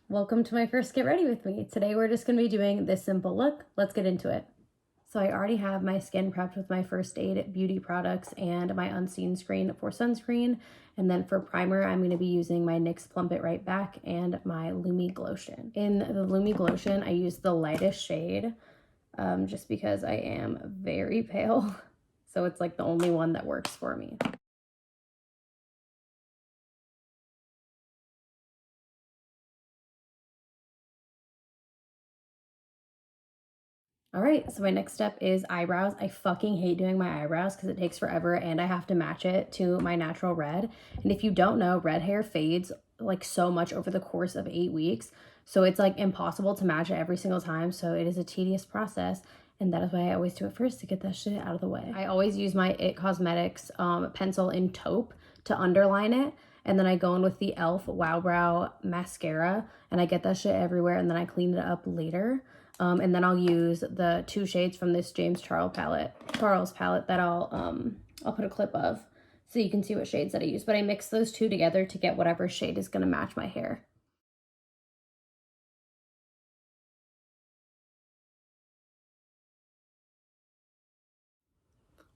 Welcome to my first Get Ready With Me. Today we're just going to be doing this simple look. Let's get into it. So I already have my skin prepped with my first aid beauty products and my unseen screen for sunscreen. And then for primer, I'm going to be using my NYX Plump It Right Back and my Lumi Glotion. In the Lumi Glotion, I use the lightest shade just because I am very pale. So it's like the only one that works for me. All right, so my next step is eyebrows. I fucking hate doing my eyebrows because it takes forever and I have to match it to my natural red. And if you don't know, red hair fades like so much over the course of 8 weeks. So it's like impossible to match it every single time. So it is a tedious process. And that is why I always do it first to get that shit out of the way. I always use my It Cosmetics pencil in taupe to underline it. And then I go in with the e.l.f. Wow Brow mascara and I get that shit everywhere and then I clean it up later. And then I'll use the 2 shades from this James Charles palette that I'll put a clip of so you can see what shades that I use. But I mix those 2 together to get whatever shade is going to match my hair.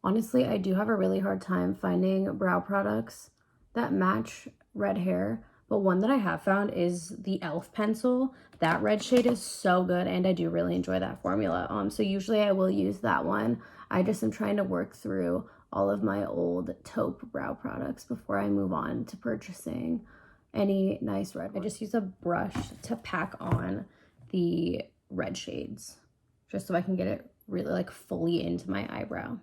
Honestly, I do have a really hard time finding brow products that match red hair. But one that I have found is the e.l.f. pencil. That red shade is so good and I do really enjoy that formula. So usually I will use that one. I just am trying to work through all of my old taupe brow products before I move on to purchasing any nice red. I just use a brush to pack on the red shades just so I can get it really like fully into my eyebrow.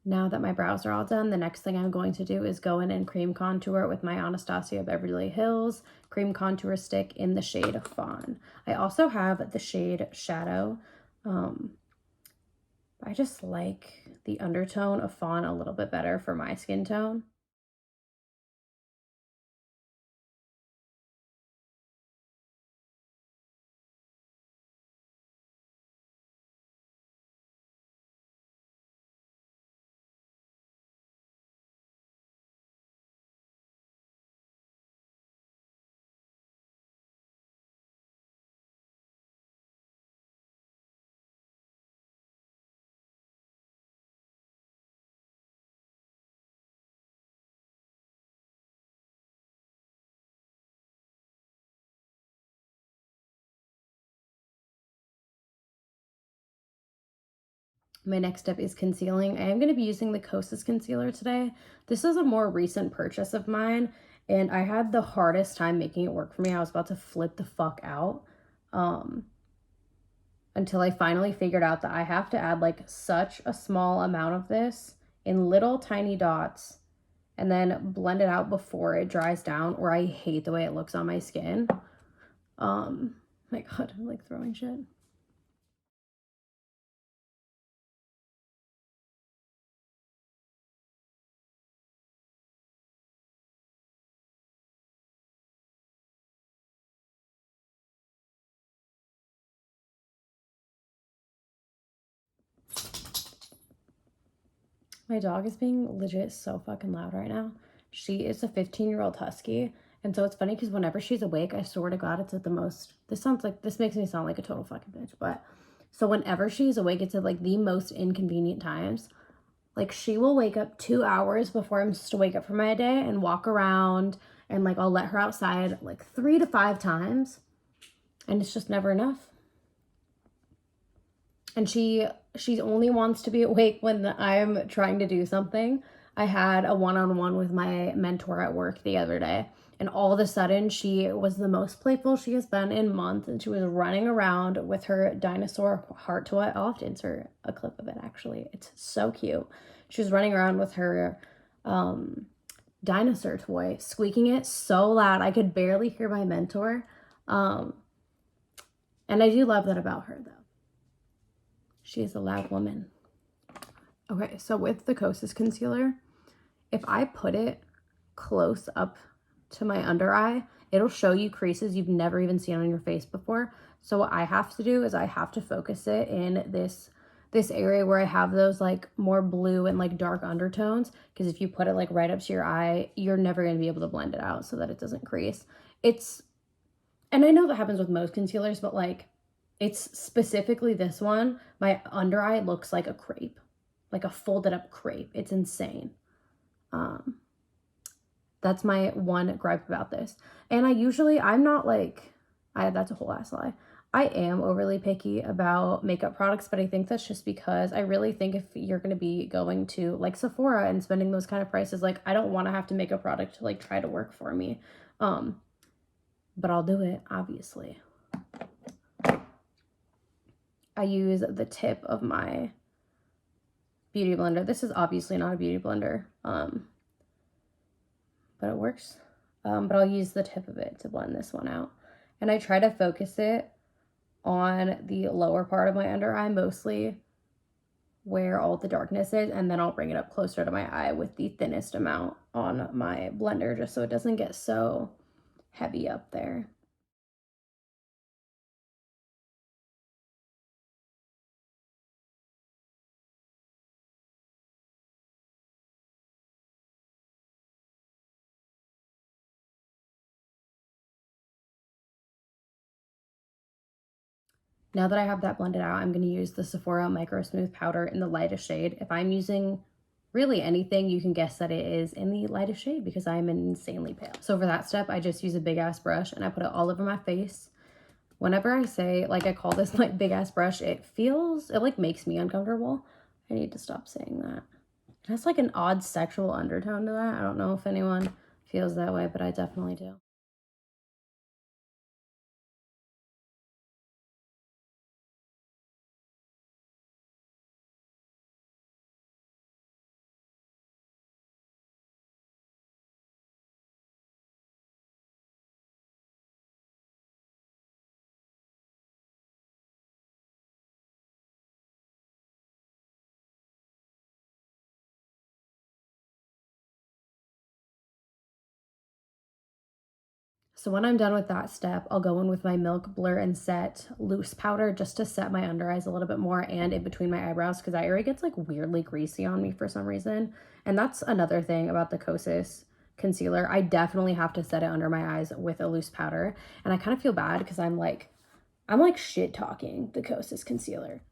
Now that my brows are all done, the next thing I'm going to do is go in and cream contour with my Anastasia Beverly Hills cream contour stick in the shade Fawn. I also have the shade Shadow. I just like the undertone of Fawn a little bit better for my skin tone. My next step is concealing. I am going to be using the Kosas concealer today. This is a more recent purchase of mine, and I had the hardest time making it work for me. I was about to flip the fuck out until I finally figured out that I have to add like such a small amount of this in little tiny dots and then blend it out before it dries down, or I hate the way it looks on my skin. My God, I'm like throwing shit. My dog is being legit so fucking loud right now. She is a 15-year-old husky. And so it's funny because whenever she's awake, I swear to God, it's at the most, this makes me sound like a total fucking bitch. But so whenever she's awake, it's at like the most inconvenient times. Like she will wake up 2 hours before I'm supposed to wake up for my day and walk around. And like I'll let her outside like 3 to 5 times. And it's just never enough. And she only wants to be awake when I'm trying to do something. I had a one-on-one with my mentor at work the other day, and all of a sudden she was the most playful she has been in months, and she was running around with her dinosaur heart toy. I'll have to insert a clip of it actually. It's so cute. She was running around with her dinosaur toy, squeaking it so loud I could barely hear my mentor. And I do love that about her though. She is a loud woman. Okay, so with the Kosas concealer, if I put it close up to my under eye, it'll show you creases you've never even seen on your face before. So what I have to do is I have to focus it in this this area where I have those like more blue and like dark undertones, because if you put it like right up to your eye, you're never going to be able to blend it out so that it doesn't crease. And I know that happens with most concealers, but like it's specifically this one, my under eye looks like a crepe, like a folded up crepe. It's insane. That's my one gripe about this. And I'm not like, that's a whole ass lie. I am overly picky about makeup products, but I think that's just because I really think if you're going to be going to like Sephora and spending those kind of prices, like I don't want to have to make a product to like try to work for me. But I'll do it, obviously. I use the tip of my beauty blender. This is obviously not a beauty blender, but it works. But I'll use the tip of it to blend this one out. And I try to focus it on the lower part of my under eye, mostly where all the darkness is, and then I'll bring it up closer to my eye with the thinnest amount on my blender, just so it doesn't get so heavy up there. Now that I have that blended out, I'm going to use the Sephora microsmooth powder in the lightest shade. If I'm using really anything, you can guess that it is in the lightest shade because I'm insanely pale. So for that step, I just use a big ass brush and I put it all over my face. Whenever I say, like, I call this like big ass brush, it like makes me uncomfortable. I need to stop saying that. It has like an odd sexual undertone to that. I don't know if anyone feels that way, but I definitely do. So when I'm done with that step, I'll go in with my Milk Blur and Set loose powder just to set my under eyes a little bit more and in between my eyebrows, because that area gets like weirdly greasy on me for some reason. And that's another thing about the Kosas concealer. I definitely have to set it under my eyes with a loose powder. And I kind of feel bad because I'm like shit talking the Kosas concealer.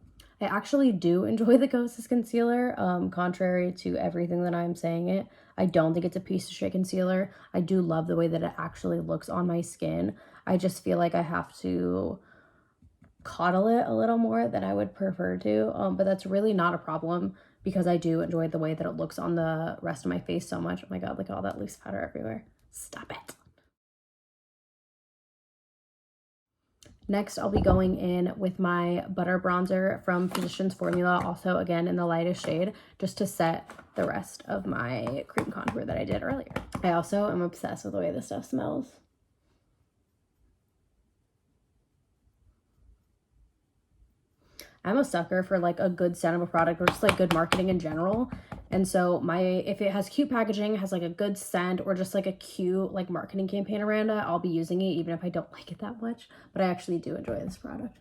I actually do enjoy the Kosas concealer, contrary to everything that I'm saying it. I don't think it's a piece of shit concealer. I do love the way that it actually looks on my skin. I just feel like I have to coddle it a little more than I would prefer to, but that's really not a problem because I do enjoy the way that it looks on the rest of my face so much. Oh my god, look at all that loose powder everywhere. Stop it. Next, I'll be going in with my Butter Bronzer from Physicians Formula, also again in the lightest shade, just to set the rest of my cream contour that I did earlier. I also am obsessed with the way this stuff smells. I'm a sucker for like a good scent of a product or just like good marketing in general. And so if it has cute packaging, has like a good scent or just like a cute like marketing campaign around it, I'll be using it even if I don't like it that much. But I actually do enjoy this product.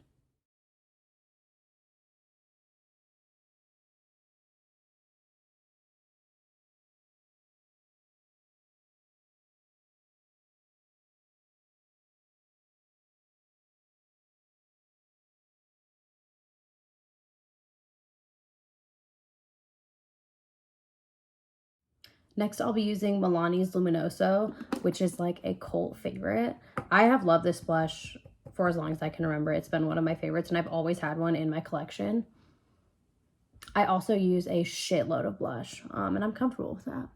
Next, I'll be using Milani's Luminoso, which is like a cult favorite. I have loved this blush for as long as I can remember. It's been one of my favorites, and I've always had one in my collection. I also use a shitload of blush, and I'm comfortable with that.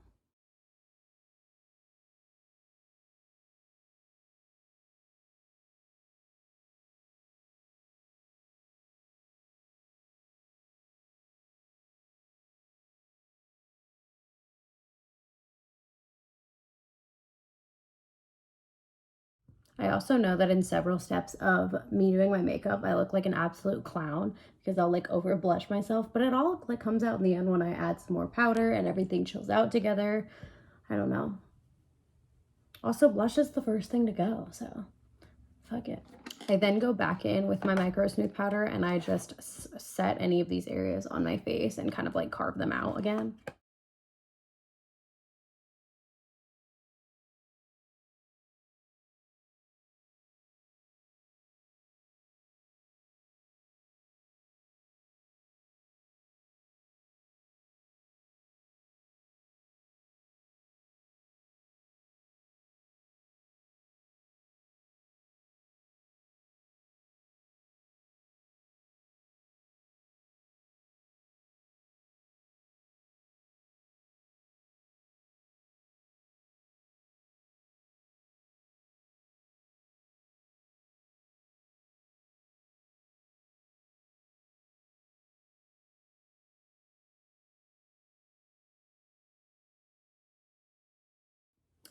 I also know that in several steps of me doing my makeup, I look like an absolute clown because I'll like over blush myself, but it all like comes out in the end when I add some more powder and everything chills out together. I don't know. Also, blush is the first thing to go, so fuck it. I then go back in with my microsmooth powder and I just set any of these areas on my face and kind of like carve them out again.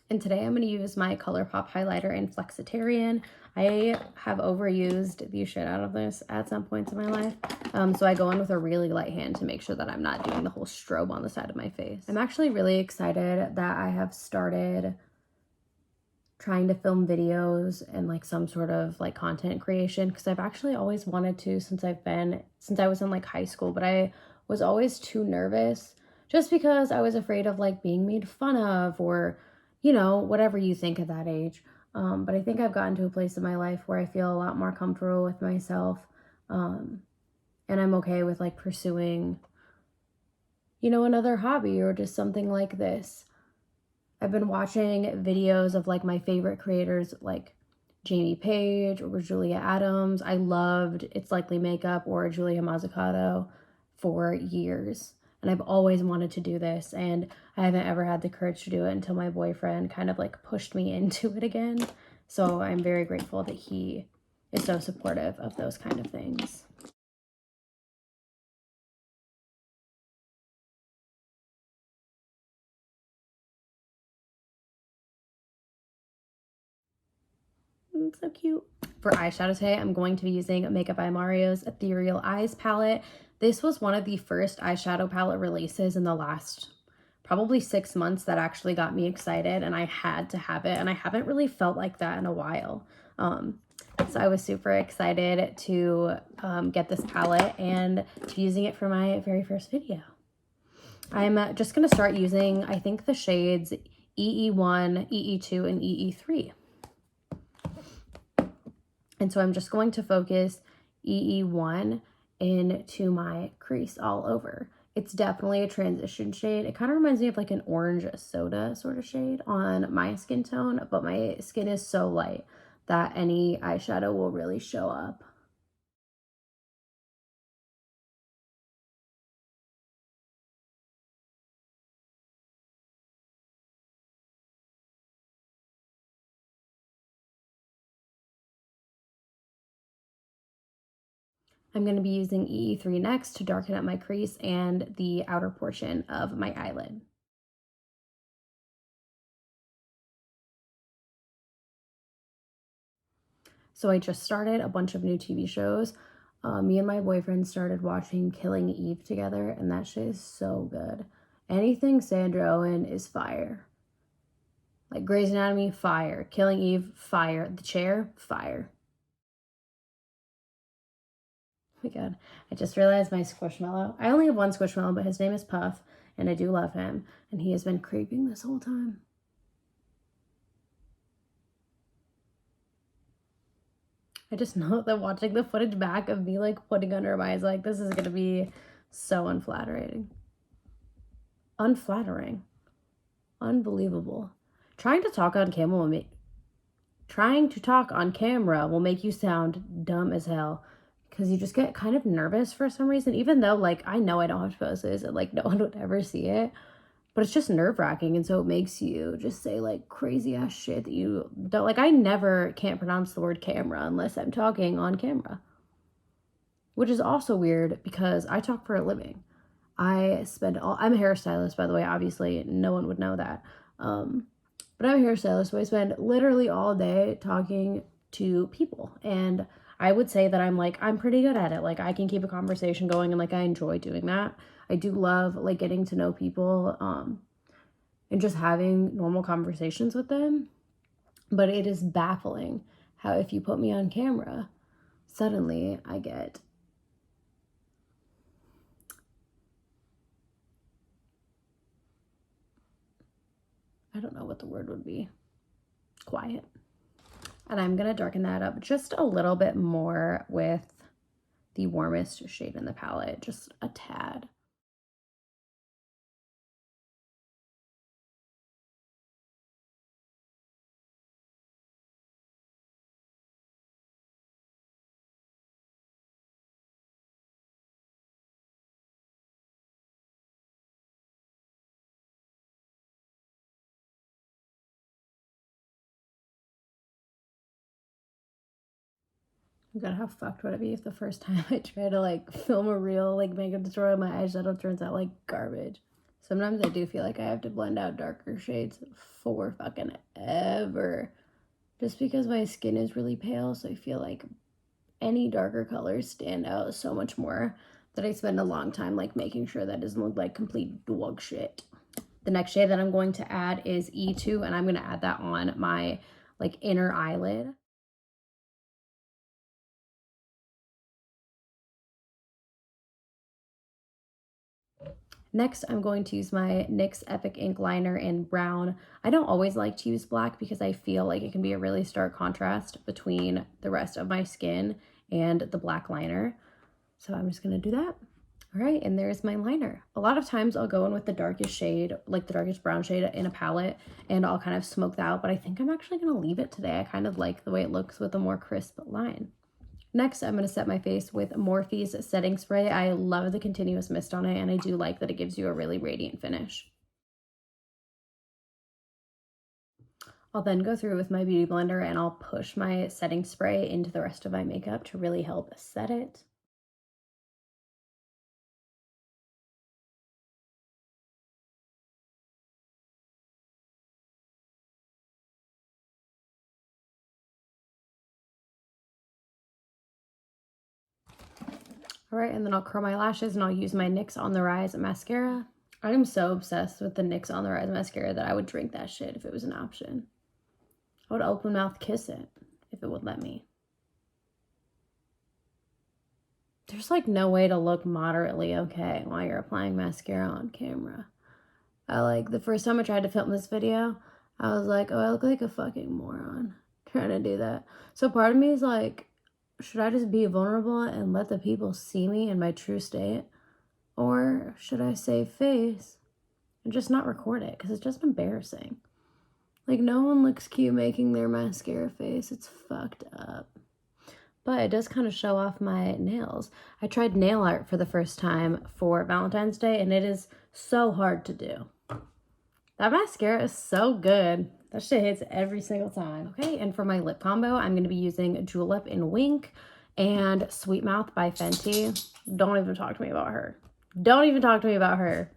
And today I'm going to use my ColourPop highlighter in Flexitarian. I have overused the shit out of this at some points in my life. So I go in with a really light hand to make sure that I'm not doing the whole strobe on the side of my face. I'm actually really excited that I have started trying to film videos and like some sort of like content creation, because I've actually always wanted to since I was in like high school, but I was always too nervous just because I was afraid of like being made fun of, or you know, whatever you think at that age. But I think I've gotten to a place in my life where I feel a lot more comfortable with myself, and I'm okay with like pursuing, you know, another hobby or just something like this. I've been watching videos of like my favorite creators like Jamie Page or Julia Adams. I loved It's Likely Makeup or Julia Mazzucato for years. And I've always wanted to do this, and I haven't ever had the courage to do it until my boyfriend kind of like pushed me into it again. So I'm very grateful that he is so supportive of those kind of things. So cute. For eyeshadow today, I'm going to be using Makeup by Mario's Ethereal Eyes palette. This was one of the first eyeshadow palette releases in the last probably 6 months that actually got me excited, and I had to have it, and I haven't really felt like that in a while. So I was super excited to get this palette and to using it for my very first video. I'm just going to start using, I think, the shades EE1, EE2, and EE3. And so I'm just going to focus EE1 into my crease all over. It's definitely a transition shade. It kind of reminds me of like an orange soda sort of shade on my skin tone, but my skin is so light that any eyeshadow will really show up. I'm going to be using EE3 next to darken up my crease and the outer portion of my eyelid. So I just started a bunch of new TV shows. Me and my boyfriend started watching Killing Eve together, and that shit is so good. Anything Sandra Owen is fire. Like Grey's Anatomy, fire. Killing Eve, fire. The Chair, fire. Oh my god. I just realized my Squishmallow. I only have one Squishmallow, but his name is Puff, and I do love him. And he has been creeping this whole time. I just know that watching the footage back of me like putting under my eyes, like this is gonna be so unflattering. Unflattering. Unbelievable. Trying to talk on camera will make you sound dumb as hell, because you just get kind of nervous for some reason, even though like I know I don't have to post this and like no one would ever see it, but it's just nerve-wracking, and so it makes you just say like crazy ass shit that you don't like. I never can't pronounce the word camera unless I'm talking on camera, which is also weird because I talk for a living. I'm a hairstylist, by the way. Obviously no one would know that, but I'm a hairstylist, so I spend literally all day talking to people, and I would say that I'm pretty good at it. Like I can keep a conversation going, and like I enjoy doing that. I do love like getting to know people and just having normal conversations with them. But it is baffling how if you put me on camera, suddenly I get I don't know what the word would be. Quiet. And I'm going to darken that up just a little bit more with the warmest shade in the palette, just a tad. Oh God, how fucked would it be if the first time I try to like film a real like makeup tutorial, my eyeshadow turns out like garbage. Sometimes I do feel like I have to blend out darker shades for fucking ever. Just because my skin is really pale, so I feel like any darker colors stand out so much more that I spend a long time like making sure that doesn't look like complete dog shit. The next shade that I'm going to add is E2, and I'm going to add that on my like inner eyelid. Next, I'm going to use my NYX Epic Ink Liner in brown. I don't always like to use black because I feel like it can be a really stark contrast between the rest of my skin and the black liner. So I'm just gonna do that. All right, and there's my liner. A lot of times I'll go in with the darkest shade, like the darkest brown shade in a palette, and I'll kind of smoke that out, but I think I'm actually gonna leave it today. I kind of like the way it looks with a more crisp line. Next, I'm going to set my face with Morphe's setting spray. I love the continuous mist on it, and I do like that it gives you a really radiant finish. I'll then go through with my beauty blender and I'll push my setting spray into the rest of my makeup to really help set it. All right, and then I'll curl my lashes and I'll use my NYX On The Rise mascara. I'm so obsessed with the NYX On The Rise mascara that I would drink that shit if it was an option. I would open mouth kiss it if it would let me. There's like no way to look moderately okay while you're applying mascara on camera. The first time I tried to film this video, I was like, oh, I look like a fucking moron trying to do that. So part of me is like, should I just be vulnerable and let the people see me in my true state? Or should I save face and just not record it? Because it's just embarrassing. Like, no one looks cute making their mascara face. It's fucked up. But it does kind of show off my nails. I tried nail art for the first time for Valentine's Day, and it is so hard to do. That mascara is so good. That shit hits every single time. Okay, and for my lip combo, I'm going to be using Julep in Wink and Sweet Mouth by Fenty. Don't even talk to me about her. Don't even talk to me about her.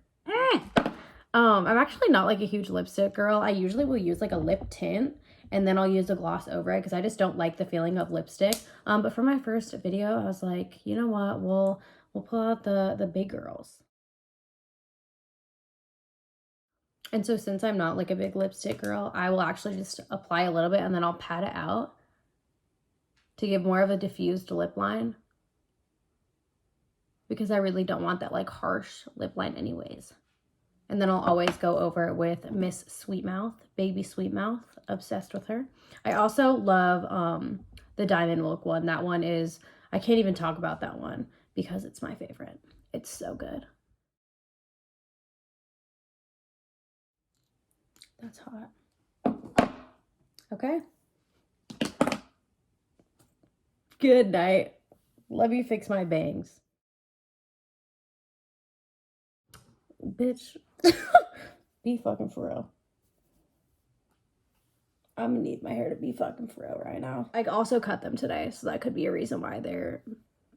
I'm actually not like a huge lipstick girl. I usually will use like a lip tint and then I'll use a gloss over it because I just don't like the feeling of lipstick. But for my first video, I was like, you know what? We'll pull out the big girls. And so since I'm not like a big lipstick girl, I will actually just apply a little bit and then I'll pat it out to give more of a diffused lip line because I really don't want that like harsh lip line anyways. And then I'll always go over it with Miss Sweet Mouth, Baby Sweet Mouth. Obsessed with her. I also love the Diamond Milk one. That one is, I can't even talk about that one because it's my favorite. It's so good. That's hot. Okay. Good night. Let me fix my bangs. Bitch. Be fucking for real. I'm gonna need my hair to be fucking for real right now. I also cut them today, so that could be a reason why they're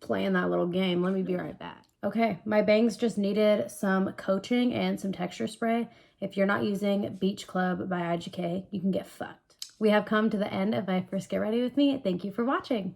playing that little game. Let me be right back. Okay, my bangs just needed some coaching and some texture spray. If you're not using Beach Club by IGK, you can get fucked. We have come to the end of my first Get Ready With Me. Thank you for watching.